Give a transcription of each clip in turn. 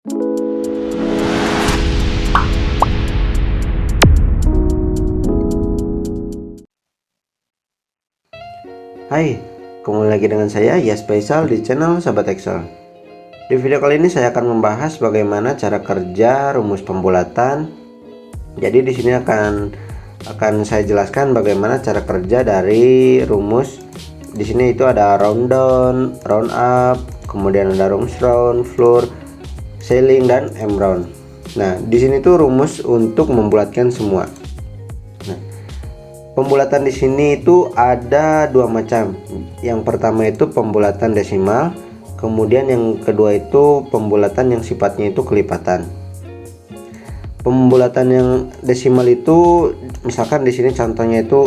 Hai, kembali lagi dengan saya Yas Faisal di channel Sahabat Excel. Di video kali ini saya akan membahas bagaimana cara kerja rumus pembulatan. Jadi di sini akan saya jelaskan bagaimana cara kerja dari rumus. Di sini itu ada round down, round up, kemudian ada rumus round, floor, ceiling, dan M round. Nah, di sini tuh rumus untuk membulatkan semua. Pembulatan di sini itu ada dua macam. Yang pertama itu pembulatan desimal, kemudian yang kedua itu pembulatan yang sifatnya itu kelipatan. Pembulatan yang desimal itu misalkan di sini contohnya itu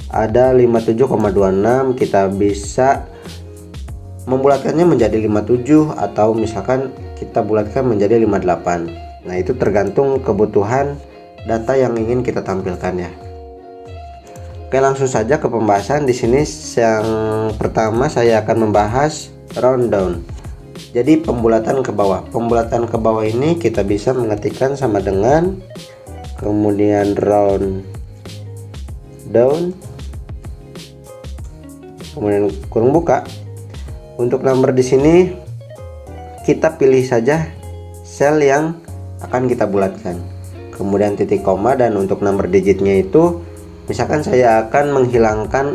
ada 57,26, kita bisa membulatkannya menjadi 57 atau misalkan kita bulatkan menjadi 58. Nah, itu tergantung kebutuhan data yang ingin kita tampilkan ya. Oke, langsung saja ke pembahasan. Di sini yang pertama saya akan membahas round down. Jadi pembulatan ke bawah. Pembulatan ke bawah ini kita bisa mengetikkan sama dengan kemudian round down, kemudian kurung buka. Untuk nomor di sini kita pilih saja sel yang akan kita bulatkan. Kemudian titik koma, dan untuk nomor digitnya itu misalkan saya akan menghilangkan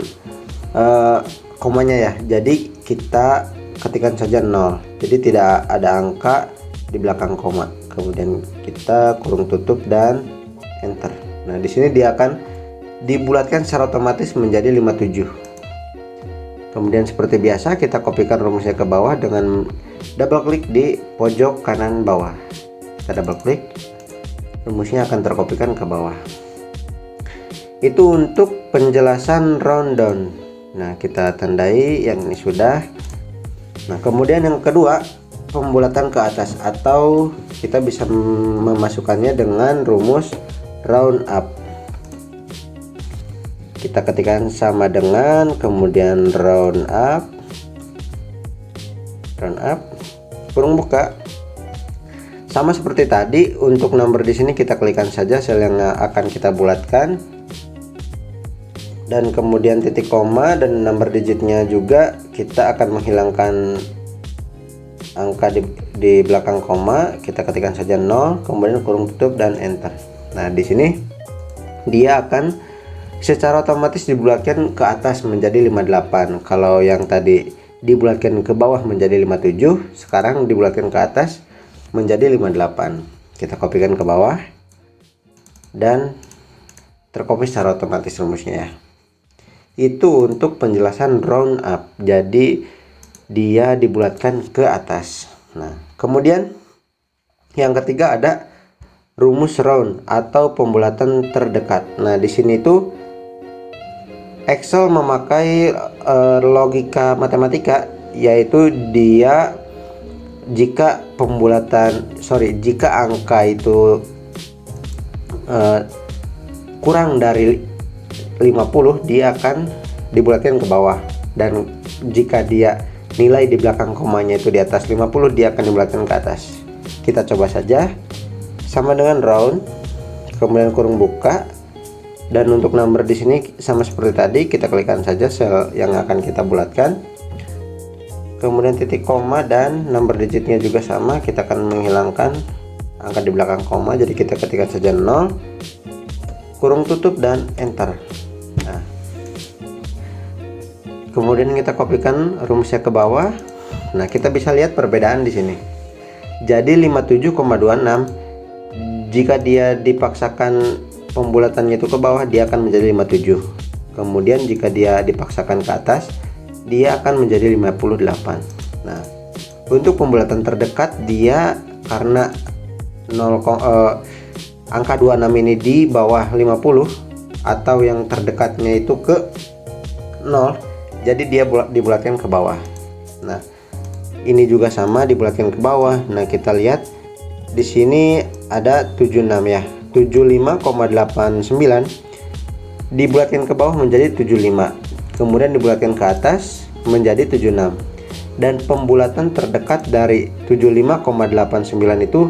komanya ya, jadi kita ketikkan saja 0, jadi tidak ada angka di belakang koma. Kemudian kita kurung tutup dan enter. Nah, di sini dia akan dibulatkan secara otomatis menjadi 57. Kemudian seperti biasa kita kopikan rumusnya ke bawah dengan double klik di pojok kanan bawah. Kita double klik, rumusnya akan terkopikan ke bawah. Itu untuk penjelasan round down. Nah, kita tandai yang ini sudah. Nah, kemudian yang kedua pembulatan ke atas, atau kita bisa memasukkannya dengan rumus round up. Kita ketikkan sama dengan kemudian round up, kurung buka. Sama seperti tadi, untuk nomor di sini kita klikkan saja sel yang akan kita bulatkan, dan kemudian titik koma, dan nomor digitnya juga kita akan menghilangkan angka di belakang koma. Kita ketikkan saja 0, kemudian kurung tutup dan enter. Nah, di sini dia akan secara otomatis dibulatkan ke atas menjadi 58. Kalau yang tadi dibulatkan ke bawah menjadi 57, sekarang dibulatkan ke atas menjadi 58. Kita kopikan ke bawah dan terkopi secara otomatis rumusnya ya. Itu untuk penjelasan round up, jadi dia dibulatkan ke atas. Nah, kemudian yang ketiga ada rumus round atau pembulatan terdekat. Nah, di sini tuh Excel memakai logika matematika, yaitu dia jika angka itu kurang dari 50, dia akan dibulatkan ke bawah, dan jika dia nilai di belakang komanya itu di atas 50, dia akan dibulatkan ke atas. Kita coba saja sama dengan round, kemudian kurung buka, dan untuk nomor di sini sama seperti tadi, kita klikkan saja sel yang akan kita bulatkan, kemudian titik koma, dan nomor digitnya juga sama, kita akan menghilangkan angka di belakang koma, jadi kita ketikkan saja 0, kurung tutup dan enter. Nah, kemudian kita kopikan rumusnya ke bawah. Nah, kita bisa lihat perbedaan di sini. Jadi 57,26 jika dia dipaksakan pembulatannya itu ke bawah, dia akan menjadi 57. Kemudian jika dia dipaksakan ke atas, dia akan menjadi 58. Nah, untuk pembulatan terdekat dia karena angka 26 ini di bawah 50 atau yang terdekatnya itu ke 0, jadi dia dibulatkan ke bawah. Nah, ini juga sama dibulatkan ke bawah. Nah, kita lihat di sini ada 76 ya, 75,89 dibulatkan ke bawah menjadi 75, kemudian dibulatkan ke atas menjadi 76. Dan pembulatan terdekat dari 75,89 itu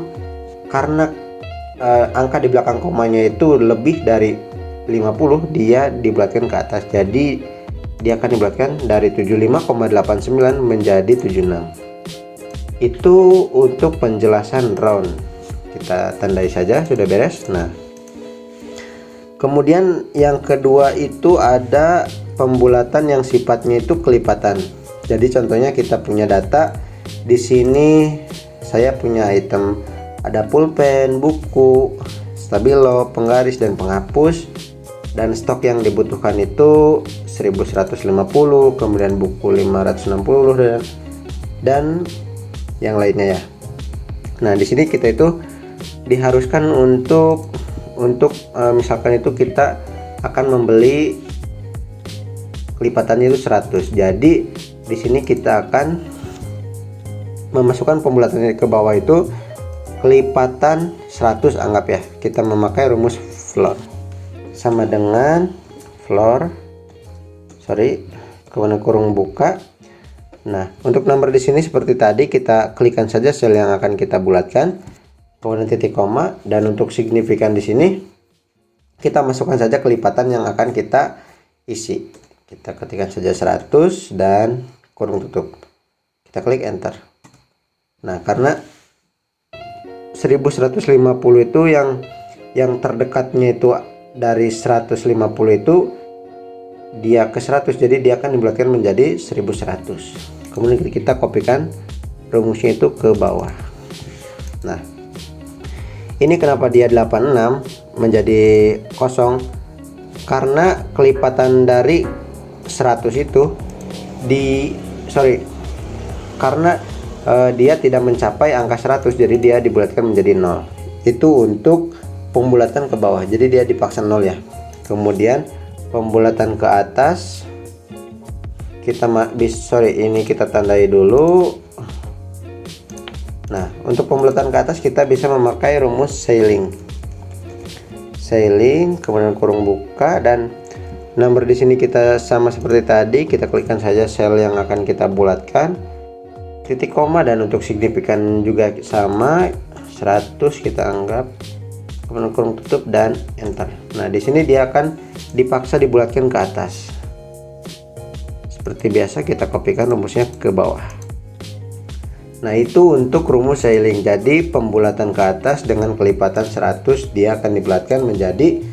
karena angka di belakang komanya itu lebih dari 50, dia dibulatkan ke atas. Jadi dia akan dibulatkan dari 75,89 menjadi 76. Itu untuk penjelasan round. Kita tandai saja, sudah beres. Nah, kemudian yang kedua itu ada pembulatan yang sifatnya itu kelipatan. Jadi contohnya kita punya data di sini, saya punya item ada pulpen, buku, stabilo, penggaris dan penghapus, dan stok yang dibutuhkan itu 1150, kemudian buku 560 dan yang lainnya ya. Nah, di sini kita itu diharuskan untuk misalkan itu kita akan membeli kelipatannya itu 100. Jadi di sini kita akan memasukkan pembulatannya ke bawah itu kelipatan 100, anggap ya. Kita memakai rumus floor sama dengan floor kemudian kurung buka. Nah, untuk nomor di sini seperti tadi, kita klikkan saja sel yang akan kita bulatkan, kemudian titik koma, dan untuk signifikan di sini kita masukkan saja kelipatan yang akan kita isi. Kita ketikkan saja 100 dan kurung tutup. Kita klik enter. Nah, karena 1150 itu yang terdekatnya itu dari 150 itu dia ke 100, jadi dia akan dibulatkan menjadi 1100. Kemudian kita kopikan rumusnya itu ke bawah. Nah, ini kenapa dia 86 menjadi kosong, karena kelipatan dari 100 itu karena dia tidak mencapai angka 100, jadi dia dibulatkan menjadi 0. Itu untuk pembulatan ke bawah, jadi dia dipaksa 0 ya. Kemudian pembulatan ke atas ini kita tandai dulu. Nah, untuk pembulatan ke atas kita bisa memakai rumus sailing, kemudian kurung buka, dan nomor di sini kita sama seperti tadi, kita klikkan saja sel yang akan kita bulatkan, titik koma, dan untuk signifikan juga sama 100 kita anggap, kemudian kurung tutup dan enter. Nah, di sini dia akan dipaksa dibulatkan ke atas. Seperti biasa kita kopikan rumusnya ke bawah. Nah, itu untuk rumus sailing. Jadi pembulatan ke atas dengan kelipatan 100 dia akan dibulatkan menjadi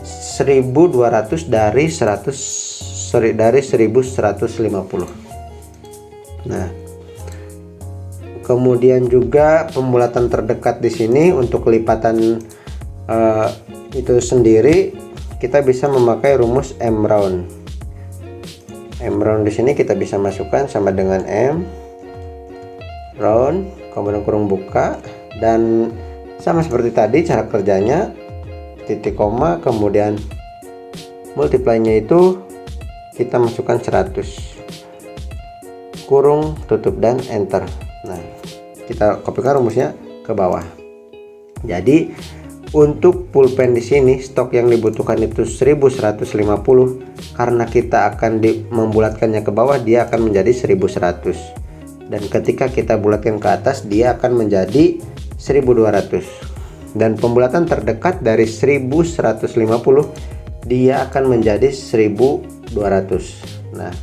1200 dari 1150. Nah, kemudian juga pembulatan terdekat di sini untuk kelipatan itu sendiri kita bisa memakai rumus M round. M round di sini kita bisa masukkan sama dengan M round, kemudian kurung buka, dan sama seperti tadi cara kerjanya, titik koma, kemudian multiply-nya itu kita masukkan 100, kurung tutup dan enter. Nah, kita kopikan rumusnya ke bawah. Jadi untuk pulpen di sini stok yang dibutuhkan itu 1150, karena kita akan membulatkannya ke bawah dia akan menjadi 1100, dan ketika kita bulatkan ke atas dia akan menjadi 1200, dan pembulatan terdekat dari 1150 dia akan menjadi 1200. Nah,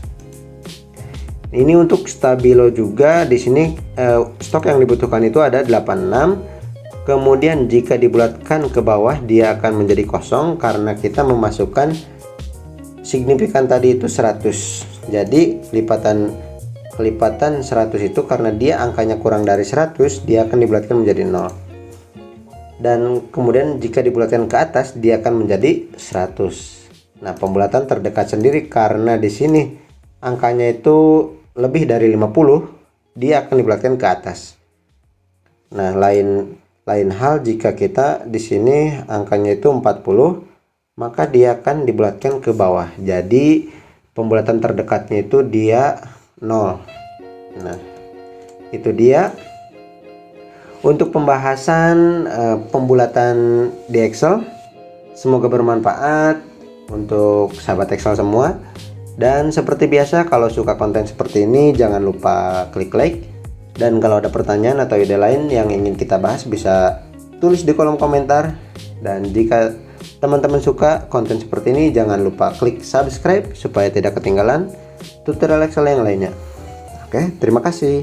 ini untuk stabilo juga di sini stok yang dibutuhkan itu ada 86. Kemudian jika dibulatkan ke bawah dia akan menjadi kosong karena kita memasukkan signifikan tadi itu 100. Jadi kelipatan 100 itu karena dia angkanya kurang dari 100 dia akan dibulatkan menjadi 0. Dan kemudian jika dibulatkan ke atas dia akan menjadi 100. Nah, pembulatan terdekat sendiri karena di sini angkanya itu lebih dari 50 dia akan dibulatkan ke atas. Nah, lain hal jika kita di sini angkanya itu 40, maka dia akan dibulatkan ke bawah. Jadi pembulatan terdekatnya itu dia 0. Nah, itu dia untuk pembahasan pembulatan di Excel. Semoga bermanfaat untuk sahabat Excel semua. Dan seperti biasa, kalau suka konten seperti ini jangan lupa klik like. Dan kalau ada pertanyaan atau ide lain yang ingin kita bahas, bisa tulis di kolom komentar. Dan jika teman-teman suka konten seperti ini, jangan lupa klik subscribe supaya tidak ketinggalan tutorial Excel yang lainnya. Oke, terima kasih.